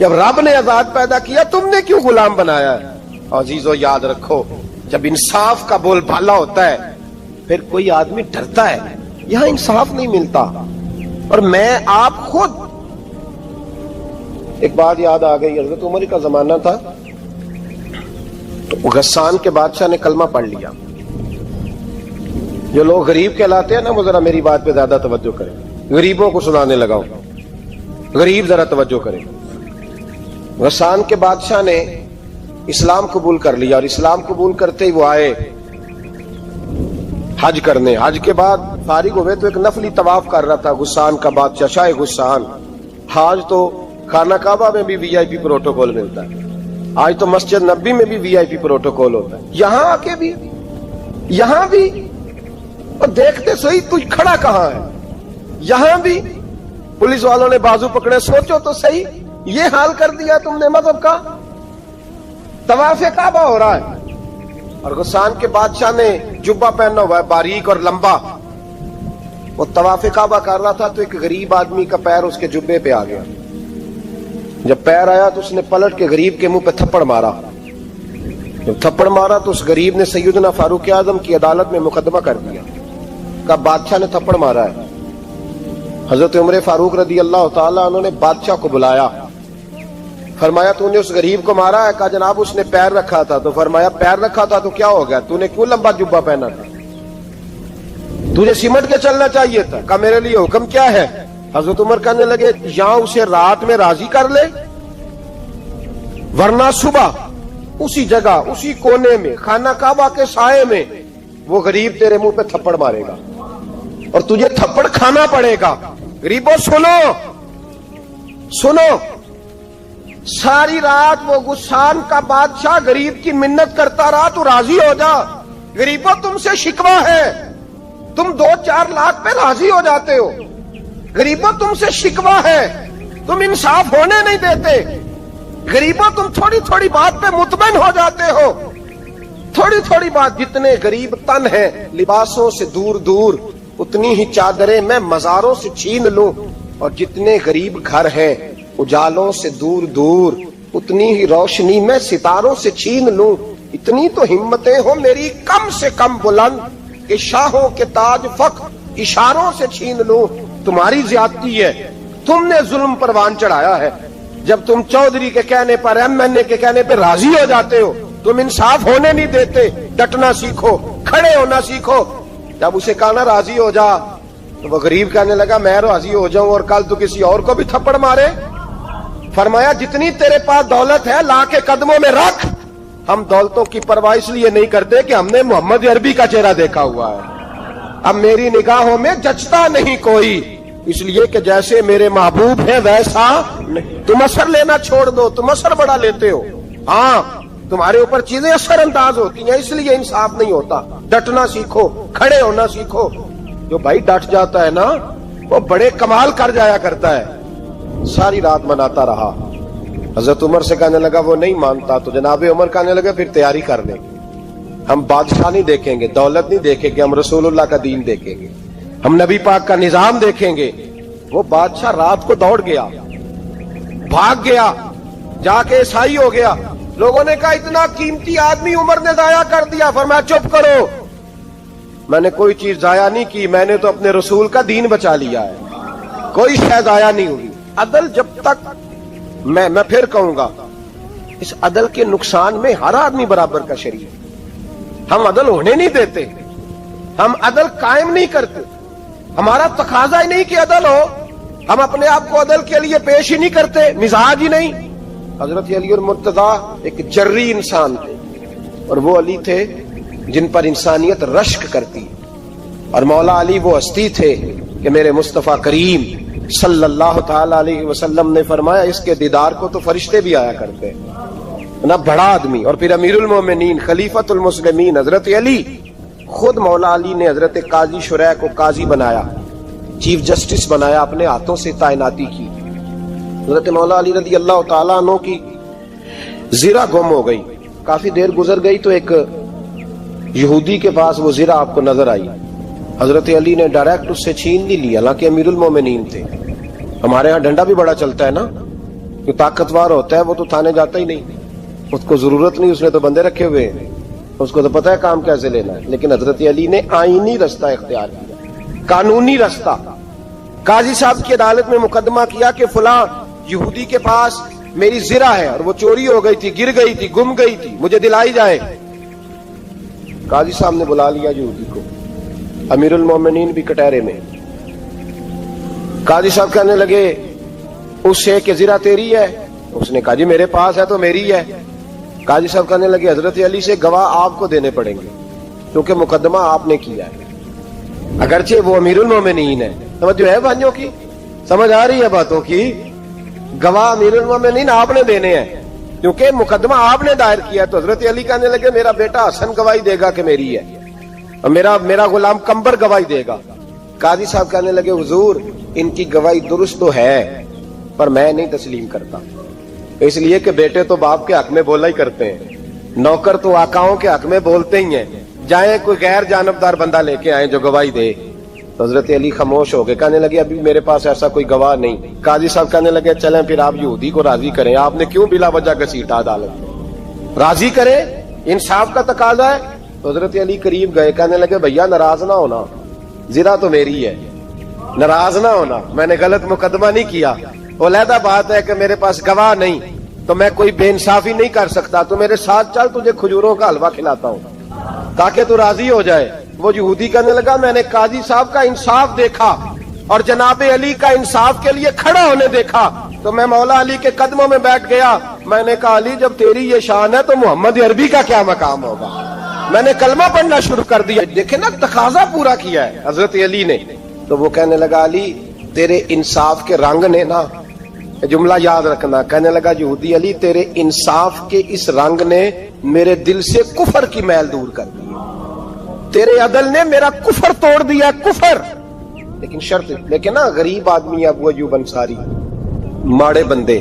جب رب نے آزاد پیدا کیا تم نے کیوں غلام بنایا ہے؟ عزیزو یاد رکھو جب انصاف کا بول بالا ہوتا ہے پھر کوئی آدمی ڈرتا ہے. یہاں انصاف نہیں ملتا. اور میں آپ خود ایک بات یاد آ گئی. حضرت عمر کا زمانہ تھا تو غسان کے بادشاہ نے کلمہ پڑھ لیا. جو لوگ غریب کہلاتے ہیں نا وہ ذرا میری بات پہ زیادہ توجہ کریں. غریبوں کو سنانے لگا ہوں, غریب ذرا توجہ کریں. غسان کے بادشاہ نے اسلام قبول کر لیا اور اسلام قبول کرتے ہی وہ آئے حج کرنے. حج کے بعد فارغ ہوئے تو ایک نفلی طواف کر رہا تھا غسان کا بادشاہ شاہ غسان. آج تو خانہ کعبہ میں بھی وی آئی پی پروٹوکول ملتا ہے, آج تو مسجد نبی میں بھی وی آئی پی پروٹوکول ہوتا ہے, یہاں آ کے بھی یہاں بھی اور دیکھتے صحیح تو کھڑا کہاں ہے. یہاں بھی پولیس والوں نے بازو پکڑے. سوچو تو صحیح یہ حال کر دیا تم نے مذہب کا. طواف کعبہ ہو رہا ہے اور غسان کے بادشاہ نے جبہ پہنا ہوا ہے باریک اور لمبا. وہ طواف کعبہ کر رہا تھا تو ایک غریب آدمی کا پیر اس کے جبے پہ آ گیا. جب پیر آیا تو اس نے پلٹ کے غریب کے منہ پہ تھپڑ مارا. جب تھپڑ مارا تو اس غریب نے سیدنا فاروق اعظم کی عدالت میں مقدمہ کر دیا. کہا بادشاہ نے تھپڑ مارا ہے. حضرت عمر فاروق رضی اللہ تعالیٰ انہوں نے بادشاہ کو بلایا. فرمایا تو نے اس غریب کو مارا ہے؟ کہا جناب اس نے پیر رکھا تھا. تو فرمایا پیر رکھا تھا تو کیا ہو گیا, تو نے کیوں لمبا جبہ پہنا تھا, تجھے سمٹ کے چلنا چاہیے تھا. کہا میرے لیے حکم کیا ہے؟ حضرت عمر کہنے لگے یہاں اسے رات میں راضی کر لے ورنہ صبح اسی جگہ اسی کونے میں خانہ کعبہ کے سائے میں وہ غریب تیرے منہ پہ تھپڑ مارے گا اور تجھے تھپڑ کھانا پڑے گا. غریبوں سنو سنو, ساری رات وہ غسان کا بادشاہ غریب کی منت کرتا رہا تو راضی ہو جا. غریبوں تم سے شکوہ ہے, تم 2-4 لاکھ پہ راضی ہو جاتے ہو. غریبوں تم سے شکوہ ہے, تم انصاف ہونے نہیں دیتے. غریبوں تم تھوڑی تھوڑی بات پہ مطمئن ہو جاتے ہو. تھوڑی تھوڑی بات. جتنے غریب تن ہیں لباسوں سے دور دور اتنی ہی چادریں میں مزاروں سے چھین لوں, اور جتنے غریب گھر ہیں اجالوں سے دور دور اتنی ہی روشنی میں ستاروں سے چھین لوں. اتنی تو ہمتیں ہو میری کم سے کم بلند کہ شاہوں کے تاج فخر اشاروں سے چھین لوں. تمہاری زیادتی ہے, تم نے ظلم پروان چڑھایا ہے. جب تم چودھری کے کہنے پر ایم این اے کے کہنے پہ راضی ہو جاتے ہو تم انصاف ہونے نہیں دیتے. ڈٹنا سیکھو, کھڑے ہونا سیکھو. جب اسے کہا نا راضی ہو جا تو وہ غریب کہنے لگا میں راضی ہو جاؤں اور کل تو کسی اور کو بھی تھپڑ مارے. فرمایا جتنی تیرے پاس دولت ہے لا کے قدموں میں رکھ. ہم دولتوں کی پرواہ اس لیے نہیں کرتے کہ ہم نے محمد عربی کا چہرہ دیکھا ہوا ہے. اب میری نگاہوں میں جچتا نہیں کوئی, اس لیے کہ جیسے میرے محبوب ہیں ویسا نہیں. تم اثر لینا چھوڑ دو, تم اثر بڑا لیتے ہو. ہاں تمہارے اوپر چیزیں اثر انداز ہوتی ہیں اس لیے انصاف نہیں ہوتا. ڈٹنا سیکھو, کھڑے ہونا سیکھو. جو بھائی ڈٹ جاتا ہے نا وہ بڑے کمال کر جایا کرتا ہے. ساری رات مناتا رہا. حضرت عمر سے کہنے لگا وہ نہیں مانتا. تو جناب عمر کہنے لگے پھر تیاری کر لیں, ہم بادشاہ نہیں دیکھیں گے, دولت نہیں دیکھیں گے, ہم رسول اللہ کا دین دیکھیں گے, ہم نبی پاک کا نظام دیکھیں گے. وہ بادشاہ رات کو دوڑ گیا, بھاگ گیا, جا کے عیسائی ہو گیا. لوگوں نے کہا اتنا قیمتی آدمی عمر نے ضائع کر دیا. فرمایا چپ کرو, میں نے کوئی چیز ضائع نہیں کی, میں نے تو اپنے رسول کا دین بچا لیا ہے, کوئی شے ضائع نہیں ہوئی. عدل جب تک میں پھر کہوں گا اس عدل کے نقصان میں ہر آدمی برابر کا شریک. ہم عدل ہونے نہیں دیتے, ہم عدل قائم نہیں کرتے. ہمارا تقاضا ہی نہیں کہ عدل ہو, ہم اپنے آپ کو عدل کے لیے پیش ہی نہیں کرتے, مزاج ہی نہیں. حضرت علی المرتضیٰ ایک جری انسان تھے اور وہ علی تھے جن پر انسانیت رشک کرتی, اور مولا علی وہ ہستی تھے کہ میرے مصطفیٰ کریم صلی اللہ تعالی علیہ وسلم نے فرمایا اس کے دیدار کو تو فرشتے بھی آیا کرتے. نا بڑا آدمی, اور پھر امیر المومنین خلیفۃ المسلمین حضرت علی. خود مولا علی نے حضرت قاضی شریح کو قاضی بنایا, چیف جسٹس بنایا, اپنے ہاتھوں سے تعیناتی کی. حضرت مولا علی رضی اللہ تعالیٰ عنہ کی زرہ گم ہو گئی. کافی دیر گزر گئی تو ایک یہودی کے پاس وہ زرہ آپ کو نظر آئی. حضرت علی نے ڈائریکٹ اس سے چھین نہیں لی, حالانکہ امیر المومنین تھے. ہمارے ہاں ڈنڈا بھی بڑا چلتا ہے نا, جو طاقتور ہوتا ہے وہ تو تھانے جاتا ہی نہیں, اس کو ضرورت نہیں, اس نے تو بندے رکھے ہوئے ہیں, اس کو تو پتہ ہے کام کیسے لینا ہے. لیکن حضرت علی نے آئینی رستہ اختیار کیا, قانونی رستہ. قاضی صاحب کی عدالت میں مقدمہ کیا کہ فلاں یہودی کے پاس میری زرہ ہے اور وہ چوری ہو گئی تھی, گر گئی تھی, گم گئی تھی, مجھے دلائی جائے. قاضی صاحب نے بلا لیا یہودی کو, امیر المومنین بھی کٹہرے میں. قاضی صاحب کہنے لگے اس سے کہ زرہ تیری ہے؟ اس نے کہا جی میرے پاس ہے تو میری ہے. قاضی صاحب کہنے لگے حضرت علی سے گواہ آپ کو دینے پڑیں گے کیونکہ مقدمہ آپ نے کیا ہے, اگرچہ وہ امیر المومنین ہے. سمجھ ہے بھائیوں کی, سمجھ آ رہی ہے باتوں کی؟ گواہ امیر المومنین آپ نے دینے ہیں کیونکہ مقدمہ آپ نے دائر کیا. تو حضرت علی کہنے لگے میرا بیٹا حسن گواہی دے گا کہ میری ہے, اور میرا غلام کمبر گواہی دے گا. قاضی صاحب کہنے لگے حضور ان کی گواہی درست تو ہے پر میں نہیں تسلیم کرتا, اس لیے کہ بیٹے تو باپ کے حق میں بولا ہی کرتے ہیں, نوکر تو آقاؤں کے حق میں بولتے ہی ہیں, جائیں کوئی غیر جانبدار بندہ لے کے آئیں جو گواہی دے. تو حضرت علی خاموش ہو گئے, کہنے لگے ابھی میرے پاس ایسا کوئی گواہ نہیں. قاضی صاحب کہنے لگے چلیں پھر آپ یہودی کو راضی کریں, آپ نے کیوں بلا وجہ گھسیٹا عدالت میں, راضی کریں, انصاف کا تقاضا ہے. تو حضرت علی قریب گئے, کہنے لگے بھیا ناراض نہ ہونا, زرہ تو میری ہے, ناراض نہ ہونا, میں نے غلط مقدمہ نہیں کیا. علیحدہ بات ہے کہ میرے پاس گواہ نہیں تو میں کوئی بے انصافی نہیں کر سکتا, تو میرے ساتھ چل تجھے کھجوروں کا حلوہ کھلاتا ہوں تاکہ تو راضی ہو جائے. وہ یہودی کہنے لگا میں نے قاضی صاحب کا انصاف دیکھا اور جناب علی کا انصاف کے لیے کھڑا ہونے دیکھا تو میں مولا علی کے قدموں میں بیٹھ گیا. میں نے کہا علی جب تیری یہ شان ہے تو محمد عربی کا کیا مقام ہوگا. میں نے کلمہ پڑھنا شروع کر دیا. دیکھیں نا تقاضا پورا کیا ہے حضرت علی نے. تو وہ کہنے لگا علی تیرے انصاف کے رنگ نے نا, جملہ یاد رکھنا, کہنے لگا یہودی علی تیرے انصاف کے اس رنگ نے میرے دل سے کفر کی میل دور کر دی, تیرے عدل نے میرا کفر توڑ دیا, کفر. لیکن شرط, لیکن نا غریب آدمی ابو ایوب انصاری, ماڑے بندے,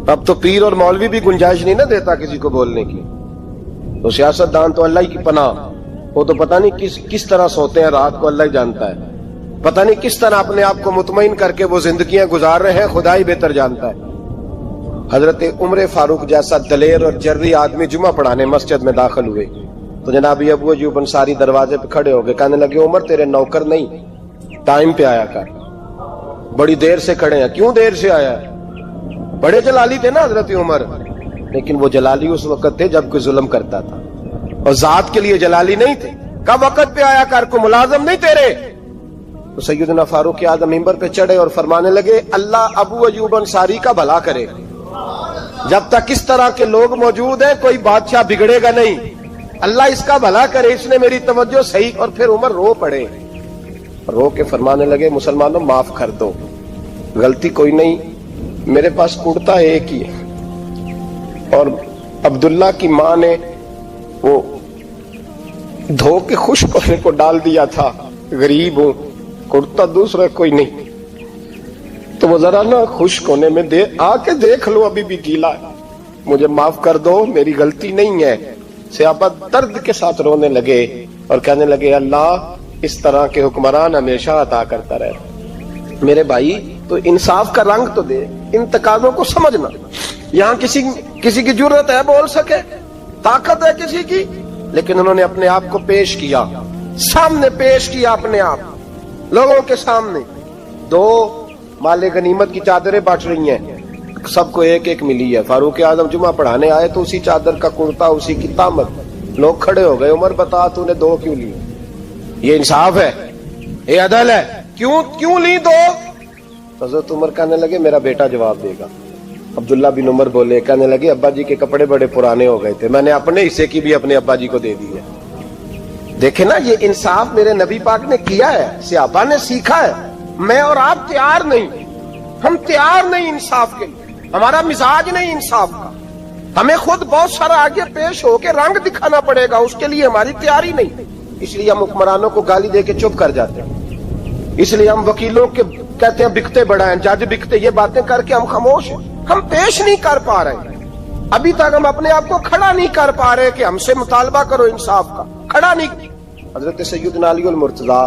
اب تو پیر اور مولوی بھی گنجائش نہیں نہ دیتا کسی کو بولنے کی. تو سیاست دان تو اللہ کی پناہ, وہ تو پتہ نہیں کس طرح سوتے ہیں رات کو, اللہ ہی جانتا ہے, پتہ نہیں کس طرح اپنے آپ کو مطمئن کر کے وہ زندگیاں گزار رہے ہیں, خدا ہی بہتر جانتا ہے. حضرت عمر فاروق جیسا دلیر اور جرری آدمی جمعہ پڑھانے مسجد میں داخل ہوئے تو جناب ابو ایوب انصاری دروازے پہ کھڑے ہو گئے, کہنے لگے عمر تیرے نوکر نہیں, ٹائم پہ آیا کر, بڑی دیر سے کھڑے ہیں. کیوں دیر سے آیا؟ بڑے جلالی تھے نا حضرت عمر, لیکن وہ جلالی اس وقت تھے جب کوئی ظلم کرتا تھا, اور ذات کے لیے جلالی نہیں تھے. کب وقت پہ آیا کر, کو ملازم نہیں تیرے. تو سیدنا فاروق اعظم ممبر پہ چڑھے اور فرمانے لگے اللہ ابو ایوب انصاری کا بھلا کرے, جب تک اس طرح کے لوگ موجود ہیں کوئی بادشاہ بگڑے گا نہیں, اللہ اس کا بھلا کرے, اس نے میری توجہ صحیح. اور پھر عمر رو پڑے, رو کے فرمانے لگے مسلمانوں معاف کر دو, غلطی کوئی نہیں, میرے پاس کرتا ایک ہی ہے اور عبداللہ کی ماں نے وہ دھو کے خشک ہونے کو ڈال دیا تھا, غریب ہوں, کرتا دوسرا کوئی نہیں, تو وہ ذرا نا خشک ہونے میں آ کے دیکھ لو ابھی بھی گیلا ہے, مجھے معاف کر دو, میری غلطی نہیں ہے. صحابہ درد کے ساتھ رونے لگے اور کہنے لگے اللہ اس طرح کے حکمران ہمیشہ عطا کرتا رہے. میرے بھائی تو انصاف کا رنگ تو دے, ان تقاضوں کو سمجھنا. یہاں کسی کی جرت ہے بول سکے, طاقت ہے کسی کی, لیکن انہوں نے اپنے آپ کو پیش کیا, سامنے پیش کیا اپنے آپ لوگوں کے سامنے. دو مال غنیمت کی چادریں بانٹ رہی ہیں, سب کو ایک ایک ملی ہے. فاروق اعظم جمعہ پڑھانے آئے تو اسی چادر کا کرتا, اسی کی تامت. لوگ کھڑے ہو گئے, عمر بتا تو نے دو کیوں لی؟ یہ انصاف ہے, یہ عدل ہے, کیوں لی دو؟ حضرت عمر کہنے لگے میرا بیٹا جواب دے گا. عبداللہ بن عمر بولے, کہنے لگے ابا جی کے کپڑے بڑے پرانے ہو گئے تھے, میں نے اپنے حصے کی بھی اپنے ابا جی کو دے دی ہے. دیکھیں نا یہ انصاف میرے نبی پاک نے کیا ہے, صحابہ نے سیکھا ہے. میں اور آپ تیار نہیں, ہم تیار نہیں انصاف کے لیے, ہمارا مزاج نہیں انصاف کا. ہمیں خود بہت سارا آگے پیش ہو کے رنگ دکھانا پڑے گا, اس کے لیے ہماری تیاری نہیں. اس لیے ہم حکمرانوں کو گالی دے کے چپ کر جاتے ہیں, اس لیے ہم وکیلوں کے کہتے ہیں بکتے بڑا ہیں, جج بکتے, یہ باتیں کر کے ہم خاموش ہیں. ہم پیش نہیں کر پا رہے, ابھی تک ہم اپنے آپ کو کھڑا نہیں کر پا رہے کہ ہم سے مطالبہ کرو انصاف کا, کھڑا نہیں. حضرت سیدنا علی المرتضیٰ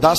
10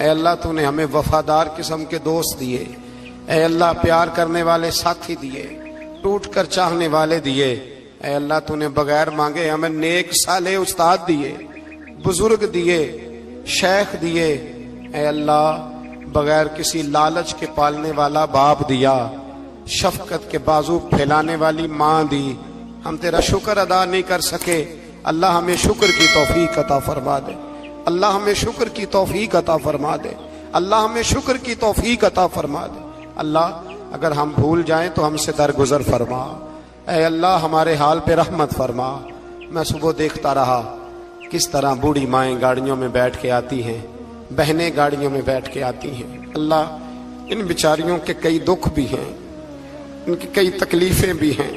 اے اللہ تو نے ہمیں وفادار قسم کے دوست دیے، اے اللہ پیار کرنے والے ساتھی دیے، ٹوٹ کر چاہنے والے دیے، اے اللہ تو نے بغیر مانگے ہمیں نیک صالح استاد دیے، بزرگ دیے، شیخ دیے، اے اللہ بغیر کسی لالچ کے پالنے والا باپ دیا، شفقت کے بازو پھیلانے والی ماں دی۔ ہم تیرا شکر ادا نہیں کر سکے، اللہ ہمیں شکر کی توفیق عطا فرما دے، اللہ ہمیں شکر کی توفیق عطا فرما دے، اللہ ہمیں شکر کی توفیق عطا فرما دے۔ اللہ اگر ہم بھول جائیں تو ہم سے درگزر فرما، اے اللہ ہمارے حال پہ رحمت فرما۔ میں صبح دیکھتا رہا کس طرح بوڑھی مائیں گاڑیوں میں بیٹھ کے آتی ہیں، بہنیں گاڑیوں میں بیٹھ کے آتی ہیں۔ اللہ ان بیچاریوں کے کئی دکھ بھی ہیں، ان کی کئی تکلیفیں بھی ہیں،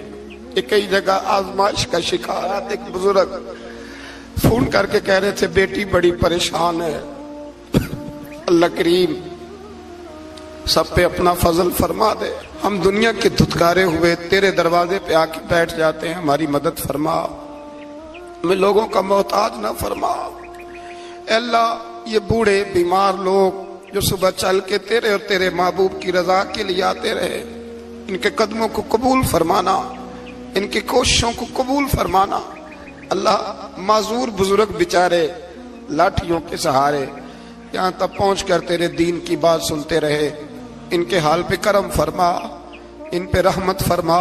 یہ کئی جگہ آزمائش کا شکار۔ ایک بزرگ فون کر کے کہہ رہے تھے بیٹی بڑی پریشان ہے، اللہ کریم سب پہ اپنا فضل فرما دے۔ ہم دنیا کے دھتکارے ہوئے تیرے دروازے پہ آ کے بیٹھ جاتے ہیں، ہماری مدد فرما، ہمیں لوگوں کا محتاج نہ فرما۔ اے اللہ یہ بوڑھے بیمار لوگ جو صبح چل کے تیرے اور تیرے محبوب کی رضا کے لیے آتے رہے، ان کے قدموں کو قبول فرمانا، ان کی کوششوں کو قبول فرمانا۔ اللہ معذور بزرگ بیچارے لاٹھیوں کے سہارے یہاں تک پہنچ کر تیرے دین کی بات سنتے رہے، ان کے حال پہ کرم فرما، ان پہ رحمت فرما،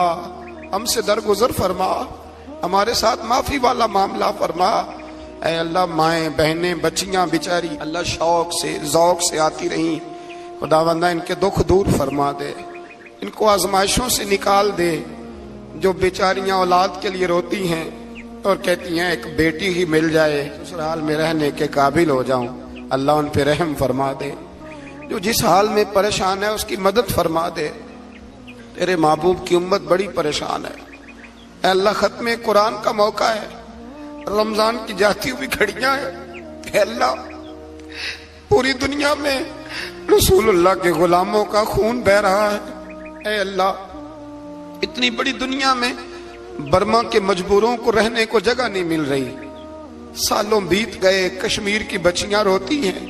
ہم سے درگزر فرما، ہمارے ساتھ معافی والا معاملہ فرما۔ اے اللہ مائیں بہنیں بچیاں بیچاری اللہ شوق سے ذوق سے آتی رہیں، خداوندہ ان کے دکھ دور فرما دے، ان کو آزمائشوں سے نکال دے۔ جو بیچاریاں اولاد کے لیے روتی ہیں اور کہتی ہیں ایک بیٹی ہی مل جائے سسرال میں رہنے کے قابل ہو جاؤں، اللہ ان پہ رحم فرما دے۔ جو جس حال میں پریشان ہے اس کی مدد فرما دے، تیرے محبوب کی امت بڑی پریشان ہے۔ اے اللہ ختم قرآن کا موقع ہے، رمضان کی جاتی ہوئی گھڑیاں ہیں، اے اللہ پوری دنیا میں رسول اللہ کے غلاموں کا خون بہ رہا ہے۔ اے اللہ اتنی بڑی دنیا میں برما کے مجبوروں کو رہنے کو جگہ نہیں مل رہی، سالوں بیت گئے، کشمیر کی بچیاں روتی ہیں،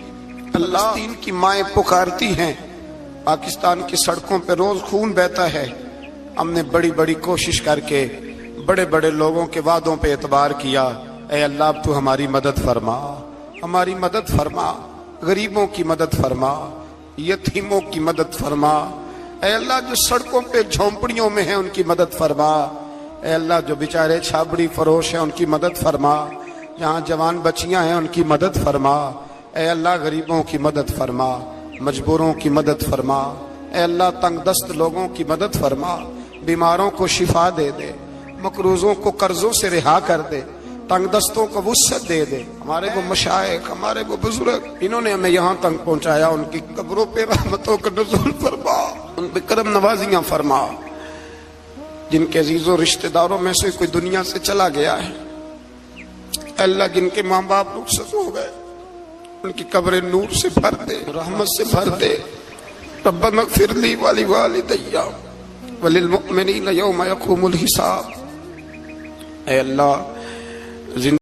اللہ فلسطین کی مائیں پکارتی ہیں، پاکستان کی سڑکوں پہ روز خون بہتا ہے۔ ہم نے بڑی بڑی کوشش کر کے بڑے بڑے لوگوں کے وعدوں پہ اعتبار کیا، اے اللہ اب تو ہماری مدد فرما، ہماری مدد فرما، غریبوں کی مدد فرما، یتیموں کی مدد فرما۔ اے اللہ جو سڑکوں پہ جھونپڑیوں میں ہیں ان کی مدد فرما، اے اللہ جو بیچارے چھابڑی فروش ہیں ان کی مدد فرما، جہاں جوان بچیاں ہیں ان کی مدد فرما۔ اے اللہ غریبوں کی مدد فرما، مجبوروں کی مدد فرما، اے اللہ تنگ دست لوگوں کی مدد فرما، بیماروں کو شفا دے دے، مقروضوں کو قرضوں سے رہا کر دے، تنگ دستوں کو وسعت دے دے۔ ہمارے وہ مشائخ، ہمارے وہ بزرگ انہوں نے ہمیں یہاں تک پہنچایا، ان کی قبروں پہ رحمتوں کا نزول فرما، ان پہ کرم نوازیاں فرما۔ جن کے عزیز و رشتہ داروں میں سے کوئی دنیا سے چلا گیا ہے، اے اللہ جن کے ماں باپ رخصت ہو گئے ان کی قبریں نور سے بھر دے، رحمت سے بھر دے۔ ربنا اغفر لی ولوالدی وللمؤمنین یوم یقوم الحساب۔ اے اللہ